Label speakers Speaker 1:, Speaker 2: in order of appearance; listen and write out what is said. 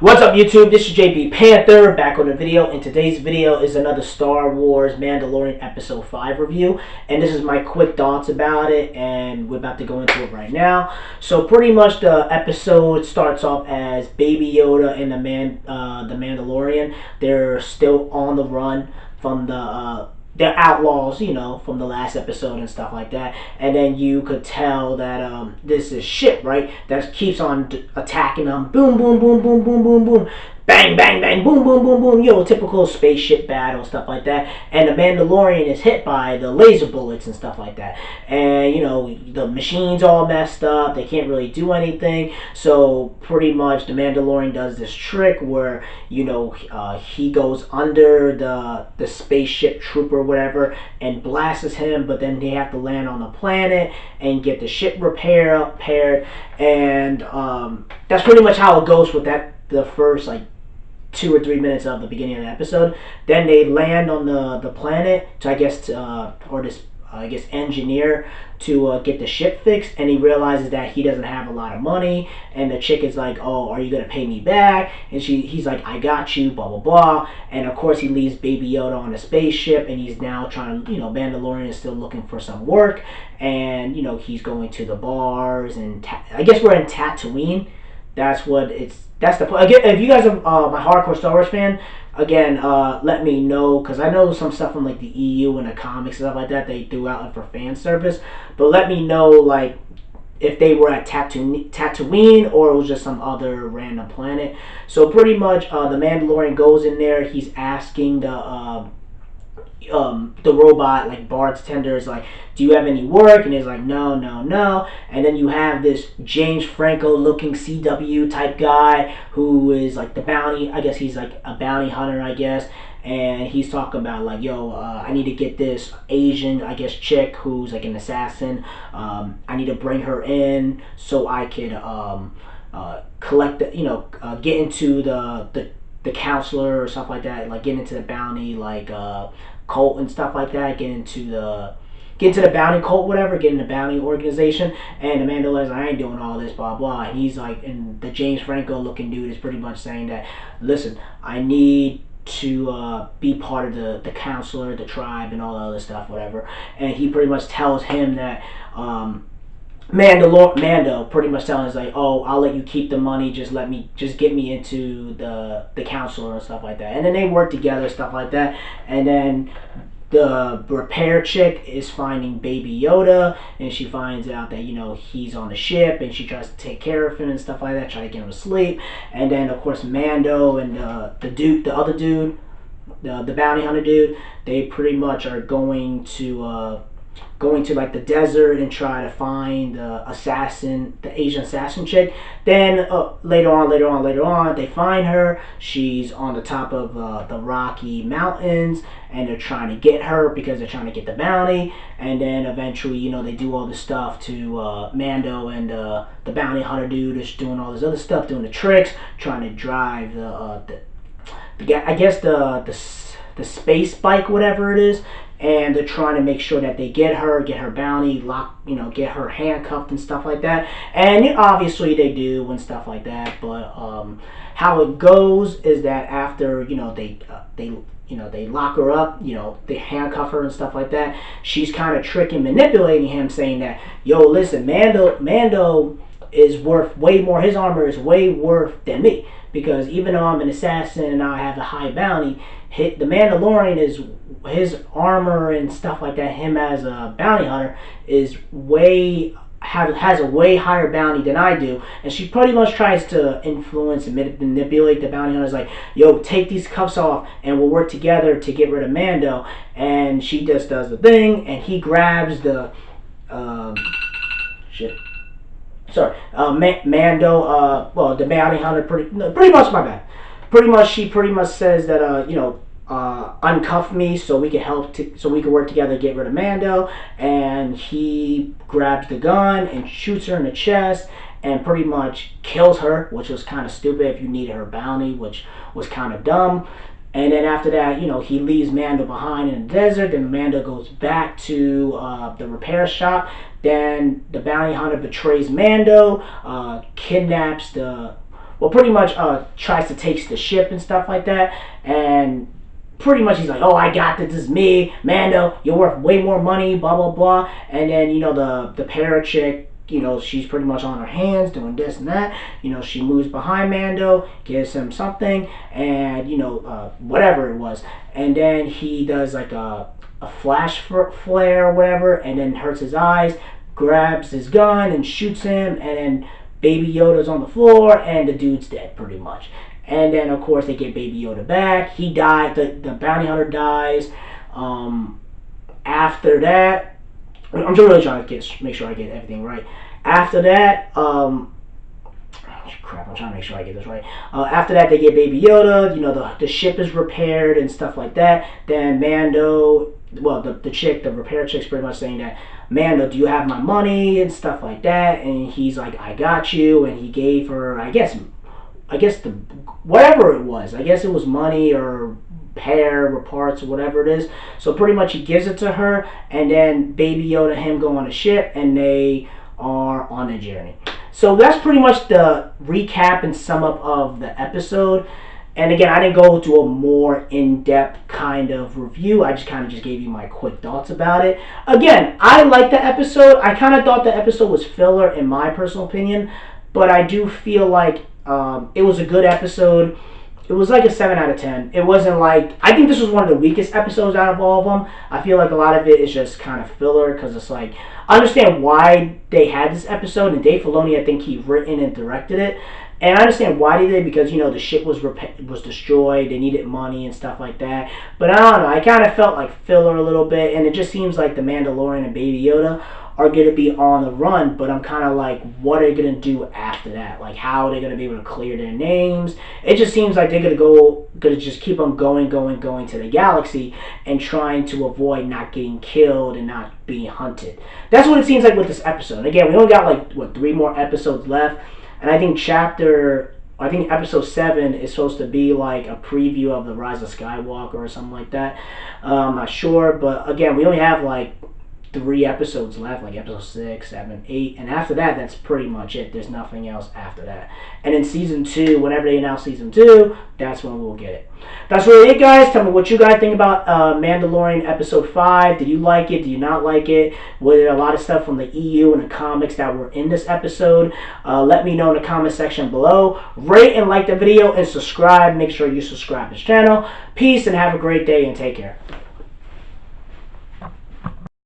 Speaker 1: What's up YouTube? This is JP Panther back on the video, and today's video is another Star Wars Mandalorian Episode 5 review, and this is my quick thoughts about it, and we're about to go into it right now. So pretty much the episode starts off as Baby Yoda and the Mandalorian. They're still on the run from they're outlaws, from the last episode and stuff like that. And then you could tell that this is ship, right, that keeps on attacking them. Boom, boom, boom, boom, boom, boom, boom. Bang, bang, bang, boom, boom, boom, boom. Typical spaceship battle, stuff like that. And the Mandalorian is hit by the laser bullets and stuff like that. And, the machine's all messed up. They can't really do anything. So, pretty much, the Mandalorian does this trick where, he goes under the spaceship trooper or whatever and blasts him. But then they have to land on the planet and get the ship repaired. And that's pretty much how it goes with the first, 2 or 3 minutes of the beginning of the episode. Then they land on the planet to engineer to get the ship fixed, and he realizes that he doesn't have a lot of money, and the chick is like, oh, are you gonna pay me back? And he's like, I got you, blah blah blah. And of course he leaves Baby Yoda on a spaceship, and he's now trying to, Mandalorian is still looking for some work, and he's going to the bars, and I guess we're in Tatooine. That's the point. Again, if you guys are my hardcore Star Wars fan, again, let me know, because I know some stuff from the EU and the comics and stuff like that they threw out for fan service. But let me know if they were at Tatooine or it was just some other random planet. So pretty much, the Mandalorian goes in there. He's asking the robot, bartender is like, do you have any work? And he's like, no. And then you have this James Franco looking CW type guy who is the bounty, I guess he's a bounty hunter, I guess. And he's talking about I need to get this Asian, I guess, chick who's an assassin. I need to bring her in so I could collect get into the counselor or stuff like that, get into the bounty cult and stuff like that, get into the bounty cult, whatever, get in the bounty organization. And the Mandalorian's like, I ain't doing all this, blah blah. And he's and the James Franco looking dude is pretty much saying that, listen, I need to be part of the counselor, the tribe, and all the other stuff, whatever. And he pretty much tells him that Mando pretty much telling us oh, I'll let you keep the money, just get me into the counselor and stuff like that. And then they work together, stuff like that. And then the repair chick is finding Baby Yoda, and she finds out that he's on the ship, and she tries to take care of him and stuff like that, try to get him to sleep. And then of course Mando and the other dude, the bounty hunter dude, they pretty much are going to the desert and try to find the Asian assassin chick. Then later on, they find her. She's on the top of the Rocky Mountains, and they're trying to get her because they're trying to get the bounty. And then eventually, they do all this stuff to Mando, and the bounty hunter dude is doing all this other stuff, doing the tricks, trying to drive the space bike, whatever it is. And they're trying to make sure that they get her bounty, get her handcuffed and stuff like that. And obviously they do and stuff like that. But how it goes is that after they lock her up, they handcuff her and stuff like that. She's kind of tricking, manipulating him, saying that, yo, listen, Mando is worth way more. His armor is way worth than me, because even though I'm an assassin and I have a high bounty, the Mandalorian is, his armor and stuff like that, him as a bounty hunter is has a way higher bounty than I do. And she pretty much tries to influence and manipulate the bounty hunters, yo, take these cuffs off and we'll work together to get rid of Mando. And she just does the thing, and he grabs the Mando, the bounty hunter, pretty much, my bad. She pretty much says that, uncuff me so we can work together to get rid of Mando. And he grabs the gun and shoots her in the chest and pretty much kills her, which was kind of stupid if you needed her bounty, which was kind of dumb. And then after that, he leaves Mando behind in the desert. Then Mando goes back to the repair shop. Then the bounty hunter betrays Mando, kidnaps the well, pretty much tries to take the ship and stuff like that, and pretty much he's like, oh, I got this is me, Mando, you're worth way more money, blah blah blah. And then the parrot chick, she's pretty much on her hands doing this and that. She moves behind Mando, gives him something, and whatever it was, and then he does like a flash flare or whatever, and then hurts his eyes, grabs his gun and shoots him, and then Baby Yoda's on the floor, and the dude's dead pretty much. And then of course they get Baby Yoda back. He died. The bounty hunter dies. After that, I'm just really trying to make sure I get everything right. After that, crap, I'm trying to make sure I get this right. After that, they get Baby Yoda. The ship is repaired and stuff like that. Then Mando, well, the chick, the repair chick's pretty much saying that, Mando, do you have my money and stuff like that? And he's like, I got you. And he gave her, I guess the whatever it was. I guess it was money or hair or parts or whatever it is. So pretty much he gives it to her, and then Baby Yoda and him go on a ship, and they are on a journey. So that's pretty much the recap and sum up of the episode. And again, I didn't go to a more in-depth kind of review. I just kind of gave you my quick thoughts about it. Again, I liked the episode. I kind of thought the episode was filler in my personal opinion, but I do feel like it was a good episode. It was like a 7 out of 10. It wasn't like, I think this was one of the weakest episodes out of all of them. I feel like a lot of it is just kind of filler, because it's like, I understand why they had this episode, and Dave Filoni, I think he written and directed it. And I understand why they did, because the ship was destroyed, they needed money and stuff like that. But I don't know, I kind of felt like filler a little bit, and it just seems like the Mandalorian and Baby Yoda are going to be on the run, but I'm kind of like, what are they going to do after that? Like, how are they going to be able to clear their names? It just seems like they're going to just keep on going to the galaxy and trying to avoid not getting killed and not being hunted. That's what it seems like with this episode. Again, we only got 3 more episodes left, and I think episode 7 is supposed to be like a preview of the Rise of Skywalker or something like that. I'm not sure, but again, we only have 3 episodes left, like episode 6, 7, 8, and after that, that's pretty much it. There's nothing else after that. And in season 2, whenever they announce season 2, that's when we'll get it. That's really it, guys. Tell me what you guys think about Mandalorian episode 5. Did you like it? Did you not like it? Was there a lot of stuff from the EU and the comics that were in this episode? Let me know in the comment section below. Rate and like the video and subscribe. Make sure you subscribe to this channel. Peace and have a great day and take care.